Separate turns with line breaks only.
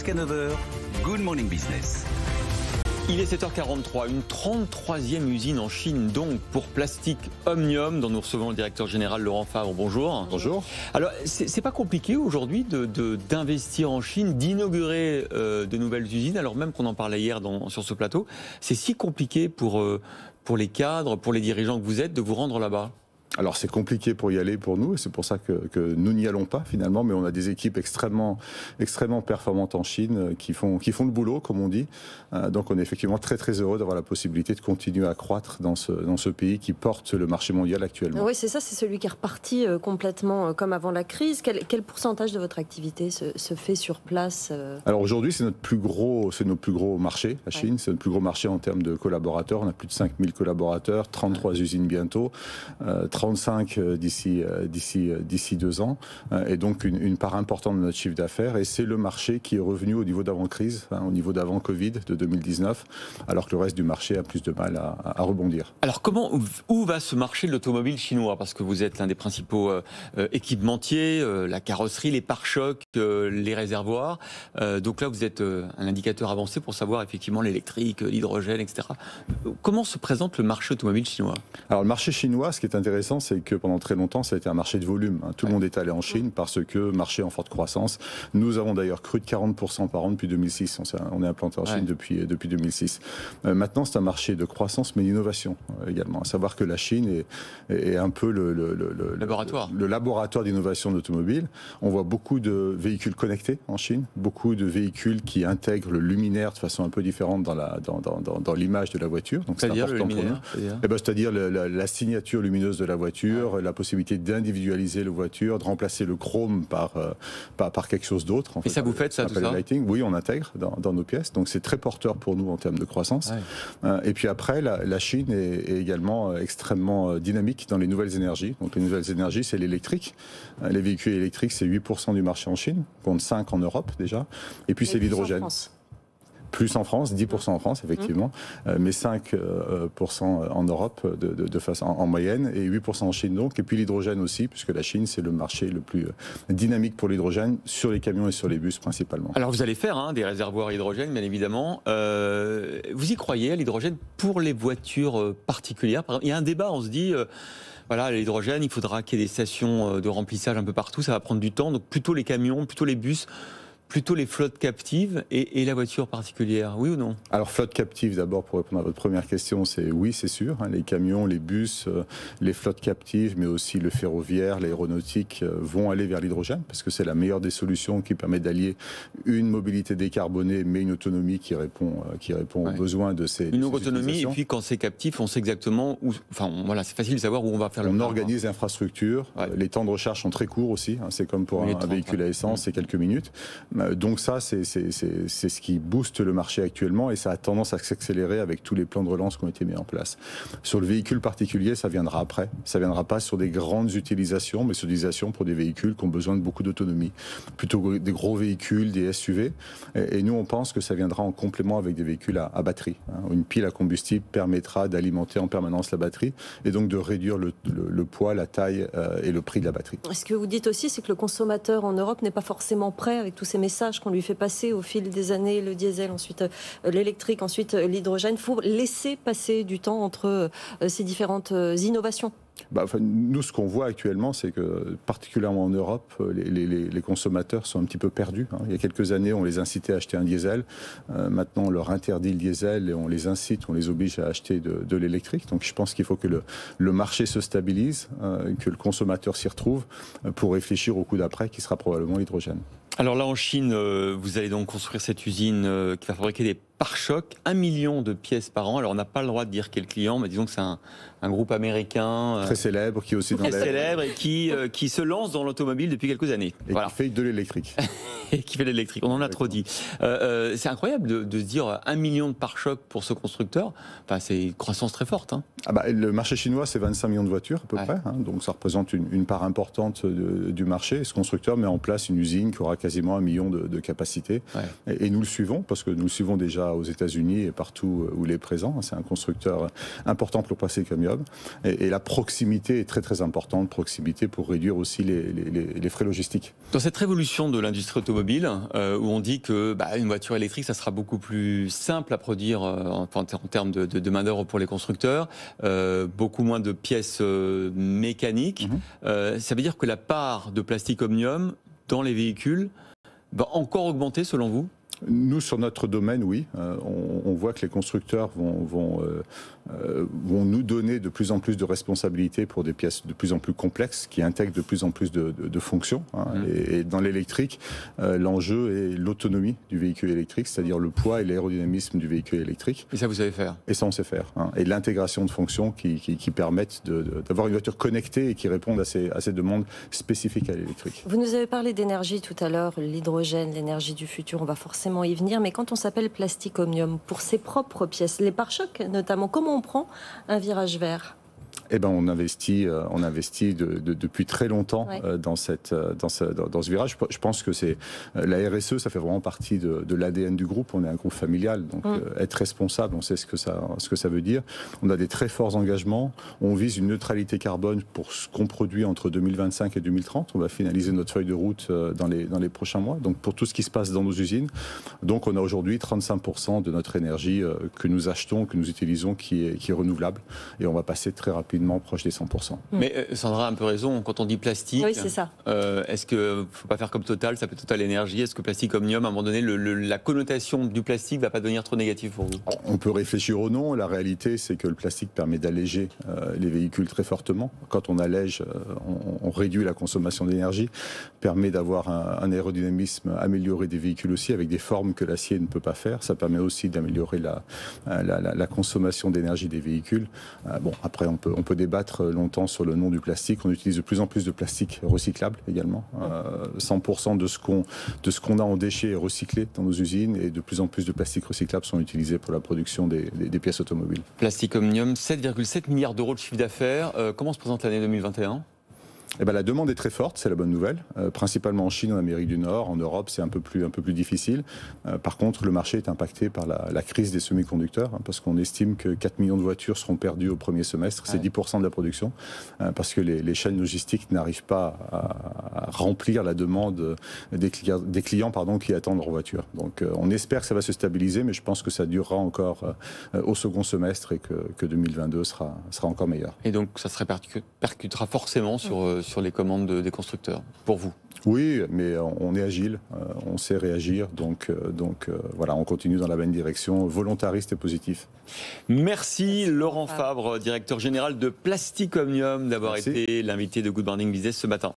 jusqu'à 9h, Good Morning Business.
Il est 7h43, une 33e usine en Chine donc pour Plastic Omnium, dont nous recevons le directeur général Laurent Favre. Bonjour.
Bonjour.
Alors, c'est pas compliqué aujourd'hui d'investir en Chine, d'inaugurer de nouvelles usines, alors même qu'on en parlait hier sur ce plateau. C'est si compliqué pour les cadres, pour les dirigeants que vous êtes, de vous rendre là-bas?
Alors c'est compliqué pour y aller pour nous, et c'est pour ça que nous n'y allons pas finalement, mais on a des équipes extrêmement performantes en Chine qui font le boulot, comme on dit. Donc on est effectivement très très heureux d'avoir la possibilité de continuer à croître dans ce pays qui porte le marché mondial actuellement.
Oui, c'est ça, c'est celui qui est reparti complètement comme avant la crise. Quel pourcentage de votre activité se fait sur place?
Alors aujourd'hui, c'est notre plus gros marché, la Chine. Ouais. C'est notre plus gros marché en termes de collaborateurs. On a plus de 5000 collaborateurs, 33 usines bientôt. 35 d'ici 2 ans, et donc une part importante de notre chiffre d'affaires, et c'est le marché qui est revenu au niveau d'avant-crise, au niveau d'avant-Covid de 2019, alors que le reste du marché a plus de mal à rebondir.
Alors où va ce marché de l'automobile chinois? Parce que vous êtes l'un des principaux équipementiers, la carrosserie, les pare-chocs, les réservoirs, donc là vous êtes un indicateur avancé pour savoir effectivement l'électrique, l'hydrogène, etc. Comment se présente le marché automobile chinois?
Alors le marché chinois, ce qui est intéressant, c'est que pendant très longtemps, ça a été un marché de volume. Tout le monde est allé en Chine parce que marché en forte croissance. Nous avons d'ailleurs cru de 40% par an depuis 2006. On est implanté en Chine depuis 2006. Maintenant, c'est un marché de croissance, mais d'innovation également. À savoir que la Chine est un peu le laboratoire d'innovation d'automobile. On voit beaucoup de véhicules connectés en Chine, beaucoup de véhicules qui intègrent le luminaire de façon un peu différente dans l'image de la voiture. Donc c'est important pour nous. C'est-à-dire la signature lumineuse de la voiture, la possibilité d'individualiser la voiture, de remplacer le chrome par quelque chose d'autre.
Et ça vous fait ça, tout ça?
Oui, on intègre dans nos pièces. Donc c'est très porteur pour nous en termes de croissance. Et puis après, la Chine est également extrêmement dynamique dans les nouvelles énergies. Donc les nouvelles énergies, c'est l'électrique. Les véhicules électriques, c'est 8% du marché en Chine, contre 5% en Europe déjà. Et puis c'est l'hydrogène. Plus en France, 10% en France, effectivement, mais 5% en Europe de façon en moyenne, et 8% en Chine donc. Et puis l'hydrogène aussi, puisque la Chine, c'est le marché le plus dynamique pour l'hydrogène, sur les camions et sur les bus principalement.
Alors vous allez faire des réservoirs hydrogène, bien évidemment. Vous y croyez à l'hydrogène pour les voitures particulières? Par exemple, il y a un débat, on se dit... Voilà, l'hydrogène, il faudra qu'il y ait des stations de remplissage un peu partout, ça va prendre du temps, donc plutôt les camions, plutôt les bus... Plutôt les flottes captives et la voiture particulière, oui ou non? Alors
flotte captive, d'abord pour répondre à votre première question, c'est oui, c'est sûr. Les camions, les bus, les flottes captives, mais aussi le ferroviaire, l'aéronautique vont aller vers l'hydrogène parce que c'est la meilleure des solutions qui permet d'allier une mobilité décarbonée mais une autonomie qui répond aux besoins de ces
une autonomie, et puis quand c'est captif, on sait exactement où. Enfin voilà, c'est facile de savoir où on va faire le.
On organise l'infrastructure. Les temps de recharge sont très courts aussi. C'est comme pour un véhicule à essence, c'est quelques minutes. Donc ça, c'est ce qui booste le marché actuellement, et ça a tendance à s'accélérer avec tous les plans de relance qui ont été mis en place. Sur le véhicule particulier, ça viendra après. Ça viendra pas sur des grandes utilisations, mais sur des utilisations pour des véhicules qui ont besoin de beaucoup d'autonomie. Plutôt des gros véhicules, des SUV. Et nous, on pense que ça viendra en complément avec des véhicules à batterie. Une pile à combustible permettra d'alimenter en permanence la batterie et donc de réduire le poids, la taille et le prix de la batterie.
Ce que vous dites aussi, c'est que le consommateur en Europe n'est pas forcément prêt avec tous ces message qu'on lui fait passer au fil des années, le diesel, ensuite l'électrique, ensuite l'hydrogène. Il faut laisser passer du temps entre ces différentes innovations.
Nous, ce qu'on voit actuellement, c'est que, particulièrement en Europe, les consommateurs sont un petit peu perdus. Il y a quelques années, on les incitait à acheter un diesel. Maintenant, on leur interdit le diesel et on les incite, on les oblige à acheter de l'électrique. Donc, je pense qu'il faut que le marché se stabilise, que le consommateur s'y retrouve pour réfléchir au coup d'après, qui sera probablement l'hydrogène.
Alors là, en Chine, vous allez donc construire cette usine qui va fabriquer des pare-chocs, 1 million de pièces par an. Alors on n'a pas le droit de dire quel client, mais disons que c'est un groupe américain
très célèbre, qui est aussi
très célèbre et qui se lance dans l'automobile depuis quelques années.
Et qui fait de l'électrique.
Et qui fait de l'électrique, on en a trop dit. C'est incroyable de se dire 1 million de pare-chocs pour ce constructeur. Enfin, c'est une croissance très forte.
Le marché chinois, c'est 25 millions de voitures à peu près. Donc ça représente une part importante du marché. Ce constructeur met en place une usine qui aura quasiment 1 million de capacité. Et nous le suivons, parce que nous le suivons déjà ça aux États-Unis et partout où il est présent. C'est un constructeur important pour le plastique omnium. Et la proximité est très très importante, proximité pour réduire aussi les frais logistiques.
Dans cette révolution de l'industrie automobile, où on dit que une voiture électrique, ça sera beaucoup plus simple à produire en termes de main-d'œuvre pour les constructeurs, beaucoup moins de pièces mécaniques. Ça veut dire que la part de plastique omnium dans les véhicules va encore augmenter selon vous ?
Nous, sur notre domaine, oui. On voit que les constructeurs vont nous donner de plus en plus de responsabilités pour des pièces de plus en plus complexes, qui intègrent de plus en plus de fonctions. Et dans l'électrique, l'enjeu est l'autonomie du véhicule électrique, c'est-à-dire le poids et l'aérodynamisme du véhicule électrique.
Et ça, vous savez faire ?
Et ça, on sait faire. Et l'intégration de fonctions qui permettent d'avoir une voiture connectée et qui répondent à ces demandes spécifiques à l'électrique.
Vous nous avez parlé d'énergie tout à l'heure, l'hydrogène, l'énergie du futur, on va forcément y venir, mais quand on s'appelle Plastic Omnium, pour ses propres pièces, les pare-chocs notamment, comment on prend un virage vert ?
Eh ben, on investit depuis très longtemps dans ce virage. Je pense que c'est la RSE, ça fait vraiment partie de l'ADN du groupe. On est un groupe familial, donc être responsable, on sait ce que ça veut dire. On a des très forts engagements. On vise une neutralité carbone pour ce qu'on produit entre 2025 et 2030. On va finaliser notre feuille de route dans les prochains mois. Donc pour tout ce qui se passe dans nos usines. Donc on a aujourd'hui 35% de notre énergie que nous achetons, que nous utilisons, qui est renouvelable. Et on va passer très rapidement proche des 100%.
Mais Sandra a un peu raison, quand on dit plastique,
oui, c'est ça.
Est-ce qu'il ne faut pas faire comme Total, ça peut Total Énergie, est-ce que Plastic Omnium, à un moment donné, la connotation du plastique ne va pas devenir trop négative pour vous ?
On peut réfléchir au non, la réalité c'est que le plastique permet d'alléger les véhicules très fortement. Quand on allège, on réduit la consommation d'énergie, permet d'avoir un aérodynamisme amélioré des véhicules aussi, avec des formes que l'acier ne peut pas faire. Ça permet aussi d'améliorer la consommation d'énergie des véhicules. Bon, après on peut débattre longtemps sur le nom du plastique. On utilise de plus en plus de plastique recyclable également. 100% de ce qu'on a en déchets est recyclé dans nos usines et de plus en plus de plastiques recyclables sont utilisés pour la production des pièces automobiles.
Plastic Omnium, 7,7 milliards d'euros de chiffre d'affaires. Comment se présente l'année 2021 ?
Eh ben, la demande est très forte, c'est la bonne nouvelle. Principalement en Chine, en Amérique du Nord, en Europe, c'est un peu plus difficile. Par contre, le marché est impacté par la crise des semi-conducteurs, parce qu'on estime que 4 millions de voitures seront perdues au premier semestre. C'est 10% de la production, parce que les chaînes logistiques n'arrivent pas à remplir la demande des clients qui attendent leur voiture. Donc, on espère que ça va se stabiliser, mais je pense que ça durera encore au second semestre et que 2022 sera encore meilleur.
Et donc, ça se répercutera forcément sur les commandes des constructeurs, pour vous ?
Oui, mais on est agile, on sait réagir, donc voilà, on continue dans la bonne direction, volontariste et positif.
Merci Laurent Fabre, directeur général de Plastic Omnium, d'avoir été l'invité de Good Morning Business ce matin.